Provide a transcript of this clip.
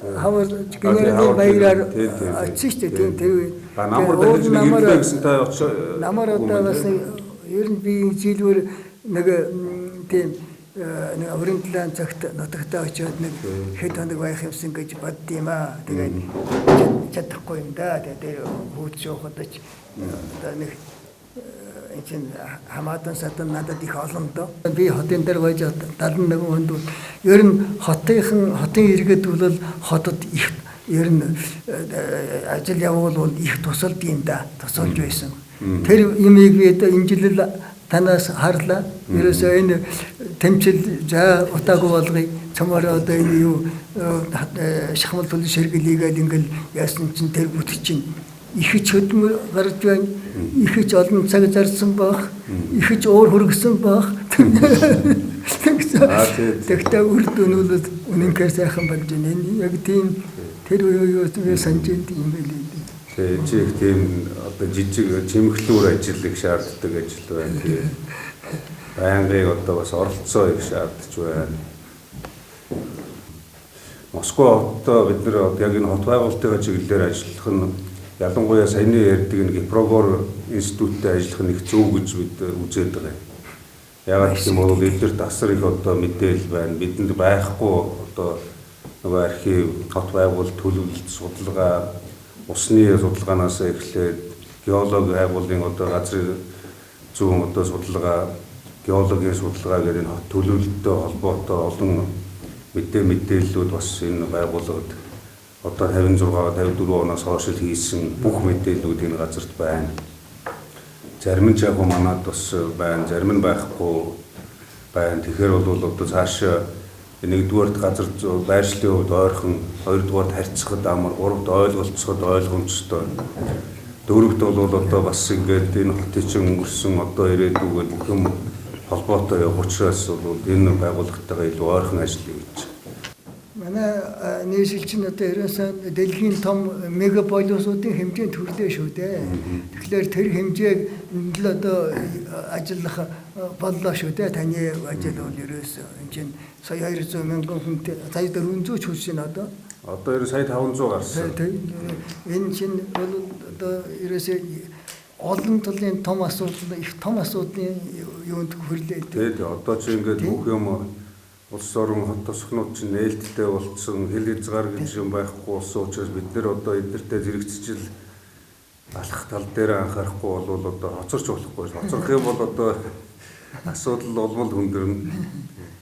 хавар гинэний баяраар очсон шүү дээ. Тийм тэр үе. Намар дахиж нэг ирлээ гэсэн та очоо. Намар одоо бас ер нь би жилээр нэг тийм нэг аврын талаан цагт нутагтаа очиод нэг хэд хоног байх юмсан гэж боддсон юм аа. Тэгээд чадахгүй юм да. Тэгээд хөөж явахад ч одоо нэг энэ хамаатан садан надад их олон доо. Би хотын дээр байж 71 онд ер нь хотын иргэд бол хотод их ер нь ажил явуул их тусалд юм да. Тусалж байсан. Тэр имийг би энэ жил танаас харлаа. Ерөөсөө энэ тэмцэл за утаагүй болгоё. Цамаараа одоо энэ юу шахмал төлөв ширгэлийгээд ингээл яасан чинь тэр бүт чинь их ч хөдөлмөр гарч байна. Их ч олон цаг зарсан баг. Их ч уур хөргсөн баг. Тэгтээ үр дүнүүд үнэнхээр сайхан болж байна. Яг тийм тэр үеийг санаж юм байлээ. Тэгээ чи их тийм одоо жижиг чимэглүүр ажил их шаарддаг ажил байна. Тэгээ байнгын одоо бас оролцоо их шаардж байна. Москва хотод бид нэр яг энэ хот байгуулалтын чиглэлээр ажиллах нь ялангуяа саяны ярьдаг нэг Прогор институттэй ажиллах нь их зөв гэж бид үзээд байгаа. Яагаад гэх юм бол эдгээр тасар их одоо мэдээлэл байна. Бидэнд байхгүй одоо нөгөө архив, хот байгуулалт, төлөвлөлт, судалгаа, усны судалгаанаас эхлээд геологи байгууллагын одоо газрын зүүн одоо судалгаа, геологийн судалгаа гэдэг энэ хот төлөвлөлттэй холбоотой олон мэдээллүүд бас энэ байгууллагад одоо 56 54 оноос хойш хийсэн бүх мэдээллүүд энэ газарт байна. Зарим нь яг манад бас байна, зарим нь байхгүй байна. Тэгэхээр бол одоо цаашаа нэгдүгээрт газар байршлын хувьд ойрхон, хоёрдугаарт харьцахад амар, гуравт ойлголцоход ойлгомжтой. Дөрөвт бол одоо бас ингээд энэ хотын чинь өнгөрсөн одоо ирээдүгээр бүх юм холбоотой явах учраас бол энэ байгууллагатайгаа илүү ойрхон ажиллая гэж. Манай нийслэлчин одоо ерөөсөө дэлхийн том мегаполисуудын хэмжээнд хүрлээ шүү дээ. Тэгэхээр тэр хэмжээг л одоо ажиллах боллоо шүү дээ. Таны ажил бол ерөөсөө энэ чинь сая 200 мянган хүнтэй сая 400 ч хүсэж байна одоо. Одоо ер нь сая 500 гарсан. Энэ чинь бол одоо ерөөсөө олон талын том асуудал, их том асуудлын юунд хүрлээ. Тэгээд одоо чи ингээд бүх юм улс орон хот тосгонууд чинь нээлттэй болцсон, хэл хязгаар гэж юм байхгүй болсон учраас бид нэр одоо эднэртэй зэрэгцчил алах тал дээр анхаарахгүй бол одоо хоцорч болохгүй. Хоцорох юм бол одоо асуудал олбол хүндэрнэ.